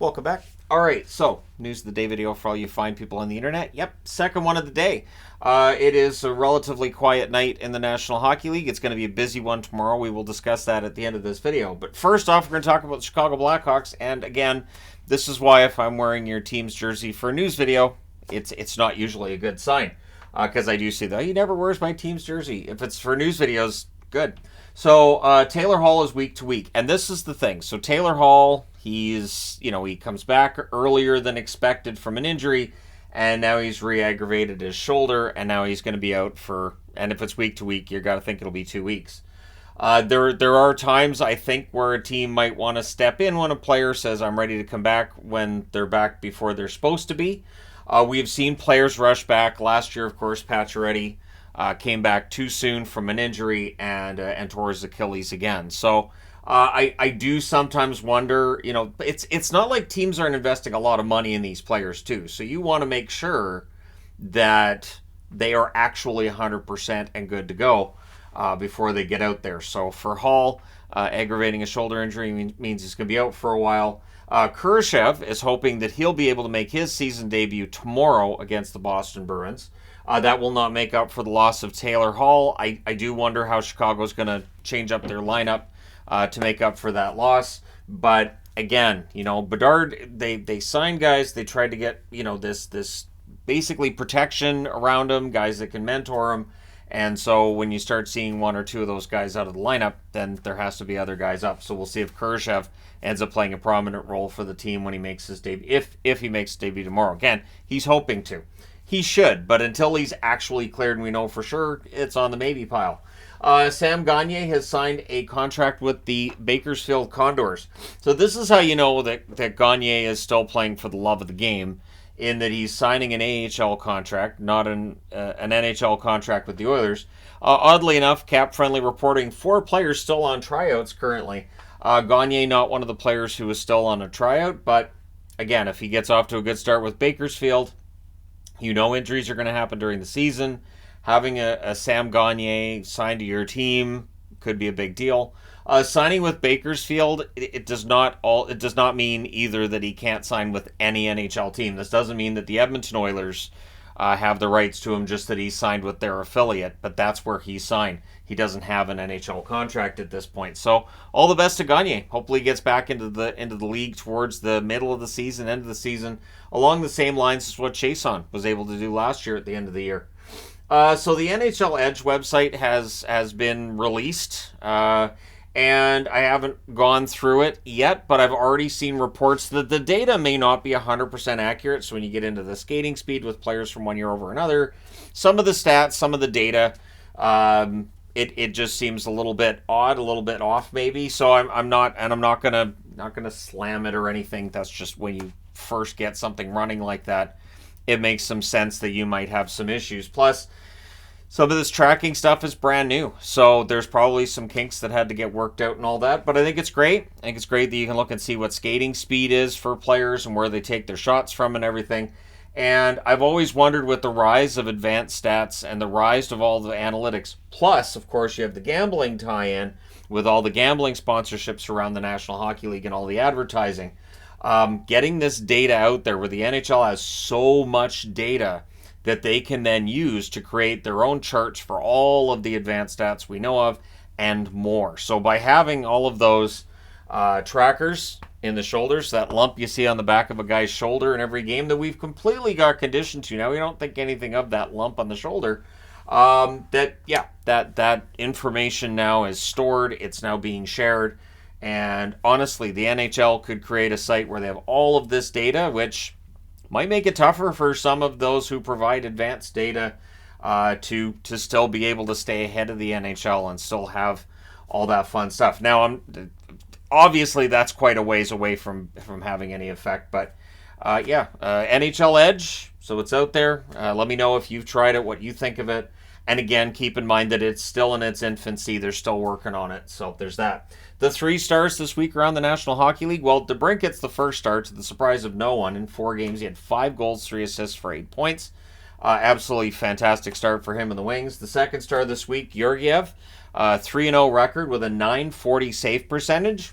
Welcome back. All right, so news of the day video for all you fine people on the internet. Yep, second one of the day. It is a relatively quiet night in the National Hockey League. It's going to be a busy one tomorrow. We will discuss that at the end of this video. But first off, we're going to talk about the Chicago Blackhawks. And again, this is why if I'm wearing your team's jersey for a news video, it's not usually a good sign. Because I do see that he never wears my team's jersey. If it's for news videos, good. So Taylor Hall is week to week, and this is the thing. So Taylor Hall, he comes back earlier than expected from an injury, and now he's re-aggravated his shoulder, and now he's going to be out for. And if it's week to week, you got to think it'll be 2 weeks. There are times I think where a team might want to step in when a player says I'm ready to come back when they're back before they're supposed to be. We have seen players rush back. Last year, of course, Pacioretty came back too soon from an injury and tore his Achilles again. So I do sometimes wonder, it's not like teams aren't investing a lot of money in these players too. So you want to make sure that they are actually 100% and good to go before they get out there. So for Hall, aggravating a shoulder injury means he's going to be out for a while. Kurashev is hoping that he'll be able to make his season debut tomorrow against the Boston Bruins. That will not make up for the loss of Taylor Hall. I do wonder how Chicago's going to change up their lineup to make up for that loss. But again, Bedard, they signed guys. They tried to get, this basically protection around him, guys that can mentor him. And so when you start seeing one or two of those guys out of the lineup, then there has to be other guys up. So we'll see if Kurashev ends up playing a prominent role for the team when he makes his debut, if he makes his debut tomorrow. Again, he's hoping to. He should, but until he's actually cleared and we know for sure, it's on the maybe pile. Sam Gagner has signed a contract with the Bakersfield Condors. So this is how you know that Gagner is still playing for the love of the game, in that he's signing an AHL contract, not an NHL contract with the Oilers. Oddly enough, cap-friendly reporting, 4 players still on tryouts currently. Gagner not one of the players who is still on a tryout, but again, if he gets off to a good start with Bakersfield, injuries are going to happen during the season. Having a Sam Gagner signed to your team could be a big deal. Signing with Bakersfield, it does not mean either that he can't sign with any NHL team. This doesn't mean that the Edmonton Oilers have the rights to him, just that he's signed with their affiliate. But that's where he signed. He doesn't have an NHL contract at this point. So all the best to Gagner. Hopefully he gets back into the league towards the middle of the season, end of the season, along the same lines as what Chason was able to do last year at the end of the year. So the NHL Edge website has been released. And I haven't gone through it yet, but I've already seen reports that the data may not be 100% accurate. So when you get into the skating speed with players from one year over another, some of the stats, some of the data, it just seems a little bit odd, a little bit off maybe. So I'm not gonna slam it or anything. That's just when you first get something running like that, it makes some sense that you might have some issues. Plus, some of this tracking stuff is brand new, so there's probably some kinks that had to get worked out and all that, but I think it's great. I think it's great that you can look and see what skating speed is for players and where they take their shots from and everything. And I've always wondered, with the rise of advanced stats and the rise of all the analytics, plus, of course, you have the gambling tie-in with all the gambling sponsorships around the National Hockey League and all the advertising. Getting this data out there where the NHL has so much data that they can then use to create their own charts for all of the advanced stats we know of and more. So by having all of those trackers in the shoulders, that lump you see on the back of a guy's shoulder in every game that we've completely got conditioned to now, we don't think anything of that lump on the shoulder. That information now is stored. It's now being shared. And honestly, the NHL could create a site where they have all of this data, which might make it tougher for some of those who provide advanced data to still be able to stay ahead of the NHL and still have all that fun stuff. Now, obviously that's quite a ways away from having any effect, but NHL Edge, so it's out there. Let me know if you've tried it, what you think of it. And again, keep in mind that it's still in its infancy. They're still working on it, so there's that. The 3 stars this week around the National Hockey League. Well, DeBrink gets the first star to the surprise of no one. In 4 games, he had 5 goals, 3 assists for 8 points. Absolutely fantastic start for him in the Wings. The second star this week, Georgiev, 3-0 record with a .940 save percentage.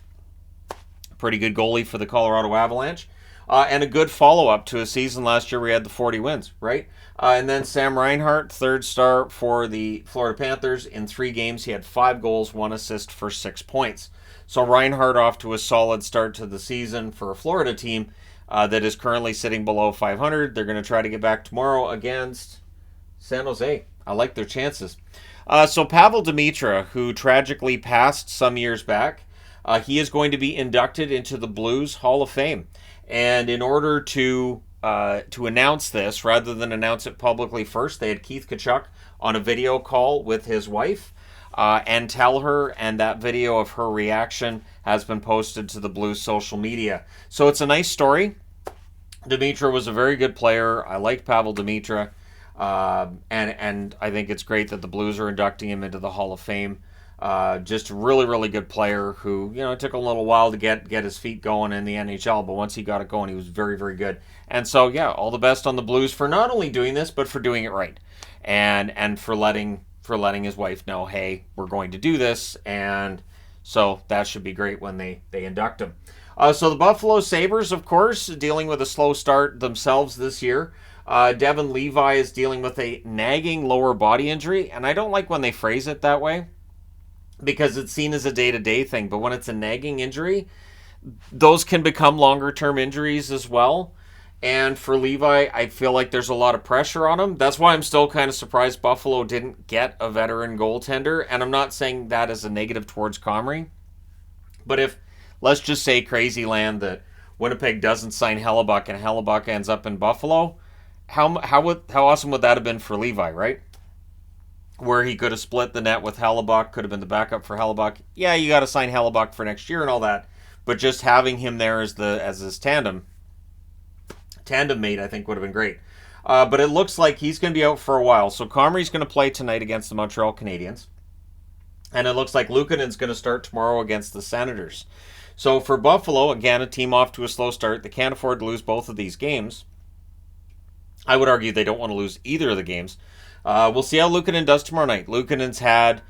pretty good goalie for the Colorado Avalanche. And a good follow-up to a season last year where he had the 40 wins, right? And then Sam Reinhart, third star for the Florida Panthers. In 3 games, he had 5 goals, 1 assist for 6 points. So Reinhart off to a solid start to the season for a Florida team that is currently sitting below 500. They're going to try to get back tomorrow against San Jose. I like their chances. So Pavol Demitra, who tragically passed some years back, he is going to be inducted into the Blues Hall of Fame. And in order to announce this, rather than announce it publicly first, they had Keith Tkachuk on a video call with his wife and tell her, and that video of her reaction has been posted to the Blues social media. So it's a nice story. Demitra was a very good player. I like Pavol Demitra, and I think it's great that the Blues are inducting him into the Hall of Fame. Just a really, really good player who, it took a little while to get his feet going in the NHL, but once he got it going, he was very, very good. And so, yeah, all the best on the Blues for not only doing this, but for doing it right, and for letting his wife know, hey, we're going to do this, and so that should be great when they induct him. So the Buffalo Sabres, of course, dealing with a slow start themselves this year. Devin Levi is dealing with a nagging lower body injury, and I don't like when they phrase it that way, because it's seen as a day-to-day thing. But when it's a nagging injury, those can become longer-term injuries as well. And for Levi, I feel like there's a lot of pressure on him. That's why I'm still kind of surprised Buffalo didn't get a veteran goaltender. And I'm not saying that as a negative towards Comrie. But if, let's just say crazy land, that Winnipeg doesn't sign Hellebuck and Hellebuck ends up in Buffalo, how awesome would that have been for Levi, right? Where he could have split the net with Hellebuck, could have been the backup for Hellebuck. Yeah, you got to sign Hellebuck for next year and all that, but just having him there as his tandem mate, I think would have been great. But it looks like he's going to be out for a while. So Comrie's going to play tonight against the Montreal Canadiens, and it looks like Luukkonen's going to start tomorrow against the Senators. So for Buffalo, again, a team off to a slow start. They can't afford to lose both of these games. I would argue they don't want to lose either of the games. We'll see how Luukkonen does tomorrow night. Luukkonen's had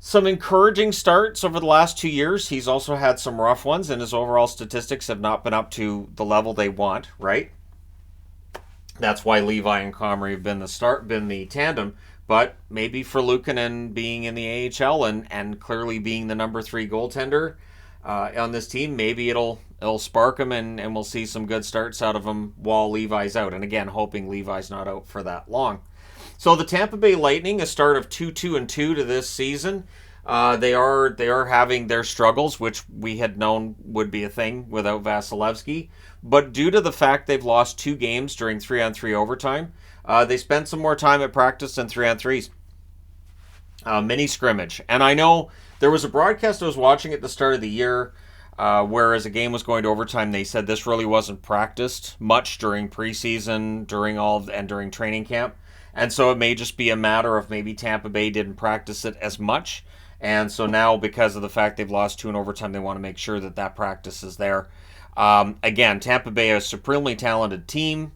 some encouraging starts over the last 2 years. He's also had some rough ones, and his overall statistics have not been up to the level they want, right? That's why Levi and Comrie have been the tandem. But maybe for Luukkonen being in the AHL and clearly being the number 3 goaltender on this team, maybe it'll spark him, and we'll see some good starts out of him while Levi's out. And again, hoping Levi's not out for that long. So the Tampa Bay Lightning, a start of 2-2-2 to this season. They are having their struggles, which we had known would be a thing without Vasilevsky. But due to the fact they've lost 2 games during 3-on-3 overtime, they spent some more time at practice than 3-on-3s. Mini scrimmage. And I know there was a broadcast I was watching at the start of the year where as a game was going to overtime, they said this really wasn't practiced much during preseason, during training camp. And so it may just be a matter of maybe Tampa Bay didn't practice it as much. And so now, because of the fact they've lost 2 in overtime, they want to make sure that practice is there. Again, Tampa Bay is a supremely talented team.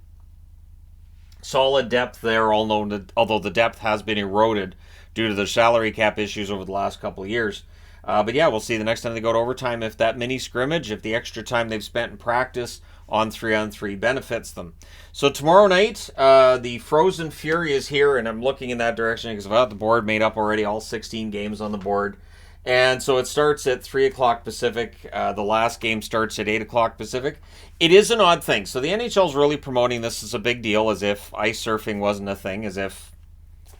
Solid depth there, although the depth has been eroded due to the salary cap issues over the last couple of years. But yeah, we'll see the next time they go to overtime if that mini scrimmage, if the extra time they've spent in practice on 3-on-3 benefits them. So tomorrow night, the Frozen Fury is here, and I'm looking in that direction because I've got the board made up already, all 16 games on the board. And so it starts at 3 o'clock Pacific. The last game starts at 8 o'clock Pacific. It is an odd thing. So the NHL is really promoting this as a big deal, as if ice surfing wasn't a thing, as if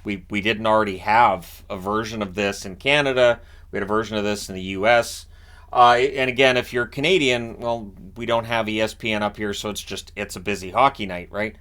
we didn't already have a version of this in Canada. We had a version of this in the U.S., and again, if you're Canadian, well, we don't have ESPN up here, so it's a busy hockey night, right?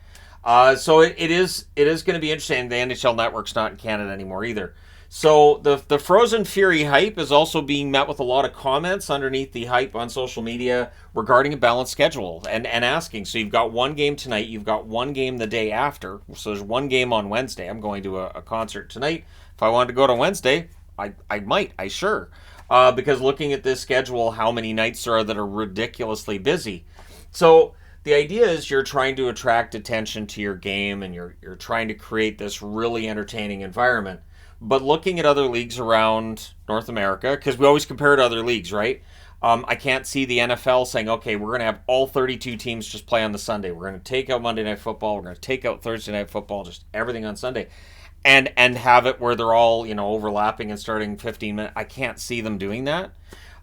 So it is going to be interesting. The NHL Network's not in Canada anymore either. So the Frozen Fury hype is also being met with a lot of comments underneath the hype on social media regarding a balanced schedule and asking. So you've got one game tonight, you've got one game the day after. So there's one game on Wednesday. I'm going to a concert tonight. If I wanted to go to Wednesday, I might, sure. Because looking at this schedule, how many nights there are that are ridiculously busy. So the idea is you're trying to attract attention to your game, and you're trying to create this really entertaining environment. But looking at other leagues around North America, because we always compare to other leagues, right? I can't see the NFL saying, okay, we're going to have all 32 teams just play on the Sunday. We're going to take out Monday Night Football. We're going to take out Thursday Night Football, just everything on Sunday. And have it where they're all, overlapping and starting 15 minutes. I can't see them doing that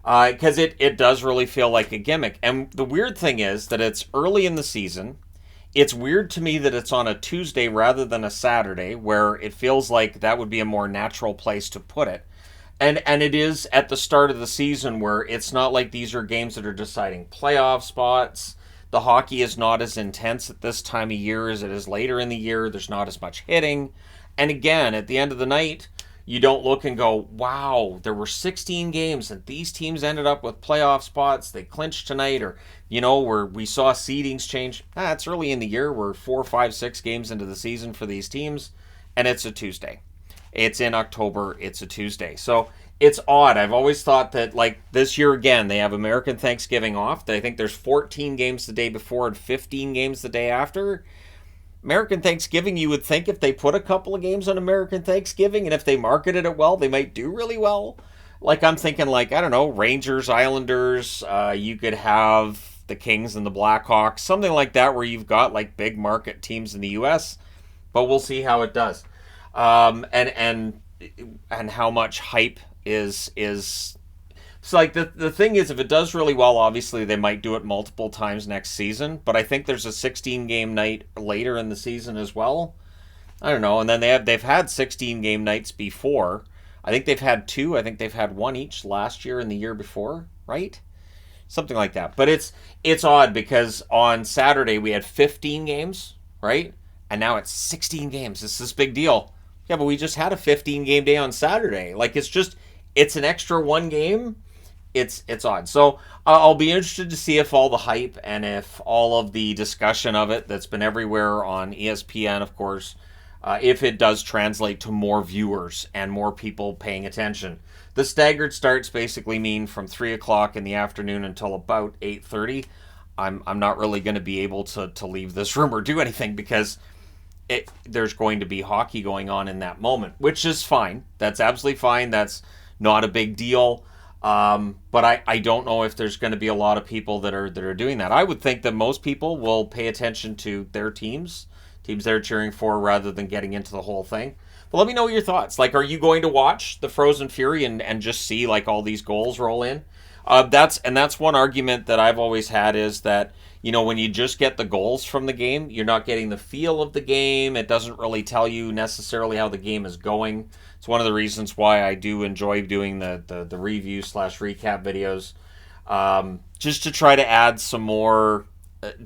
because it does really feel like a gimmick. And the weird thing is that it's early in the season. It's weird to me that it's on a Tuesday rather than a Saturday, where it feels like that would be a more natural place to put it. And it is at the start of the season, where it's not like these are games that are deciding playoff spots. The hockey is not as intense at this time of year as it is later in the year. There's not as much hitting. And again, at the end of the night, you don't look and go, wow, there were 16 games and these teams ended up with playoff spots. They clinched tonight, or, where we saw seedings change. It's early in the year. We're 4, 5, 6 games into the season for these teams, and it's a Tuesday. It's in October. It's a Tuesday. So it's odd. I've always thought that, like, this year again, they have American Thanksgiving off. I think there's 14 games the day before and 15 games the day after. American Thanksgiving, you would think if they put a couple of games on American Thanksgiving and if they marketed it well, they might do really well. Like, I'm thinking, like, I don't know, Rangers, Islanders, you could have the Kings and the Blackhawks, something like that, where you've got, like, big market teams in the U.S., but we'll see how it does. And how much hype is so, like, the thing is, if it does really well, obviously they might do it multiple times next season, but I think there's a 16-game night later in the season as well. I don't know. And then they've had 16-game nights before. I think they've had 2. I think they've had 1 each last year and the year before, right? Something like that. But it's odd because on Saturday we had 15 games, right? And now it's 16 games. It's this big deal. Yeah, but we just had a 15-game day on Saturday. Like, it's an extra 1 game. It's odd. So I'll be interested to see if all the hype and if all of the discussion of it that's been everywhere on ESPN, of course, if it does translate to more viewers and more people paying attention. The staggered starts basically mean from 3 o'clock in the afternoon until about 8:30. I'm not really going to be able to leave this room or do anything because there's going to be hockey going on in that moment, which is fine. That's absolutely fine. That's not a big deal. But I don't know if there's going to be a lot of people that are doing that. I would think that most people will pay attention to their teams they're cheering for, rather than getting into the whole thing. But let me know your thoughts. Like, are you going to watch the Frozen Fury and just see, like, all these goals roll in? That's one argument that I've always had, is that, when you just get the goals from the game, you're not getting the feel of the game. It doesn't really tell you necessarily how the game is going. It's one of the reasons why I do enjoy doing the review / recap videos, just to try to add some more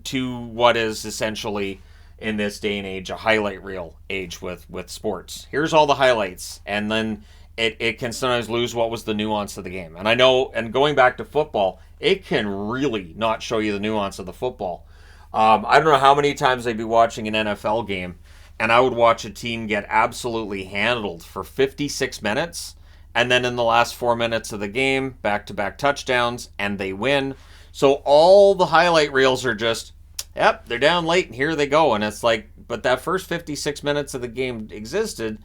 to what is essentially, in this day and age, a highlight reel age with sports. Here's all the highlights, and then it can sometimes lose what was the nuance of the game. And I know, and going back to football, it can really not show you the nuance of the football. I don't know how many times I'd be watching an NFL game, and I would watch a team get absolutely handled for 56 minutes, and then in the last 4 minutes of the game, back-to-back touchdowns, and they win. So all the highlight reels are just, yep, they're down late, and here they go. And it's like, but that first 56 minutes of the game existed,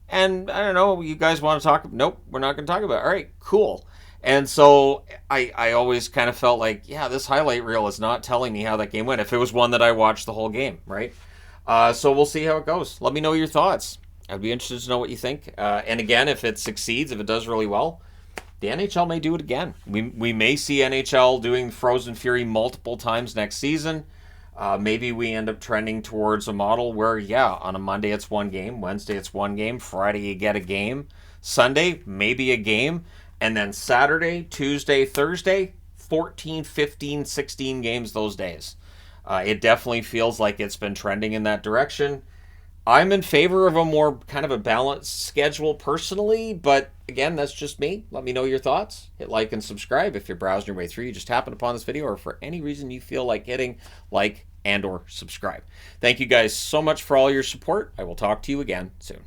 and I don't know, you guys want to talk? Nope, we're not going to talk about it. All right, cool. And so I always kind of felt like, yeah, this highlight reel is not telling me how that game went, if it was one that I watched the whole game, right? So we'll see how it goes. Let me know your thoughts. I'd be interested to know what you think. And again, if it succeeds, if it does really well, the NHL may do it again. We may see NHL doing Frozen Fury multiple times next season. Maybe we end up trending towards a model where, yeah, on a Monday it's 1 game, Wednesday it's 1 game, Friday you get a game, Sunday maybe a game, and then Saturday, Tuesday, Thursday, 14, 15, 16 games those days. It definitely feels like it's been trending in that direction. I'm in favor of a more kind of a balanced schedule personally, but again, that's just me. Let me know your thoughts. Hit like and subscribe if you're browsing your way through. You just happened upon this video, or for any reason you feel like hitting like and or subscribe. Thank you guys so much for all your support. I will talk to you again soon.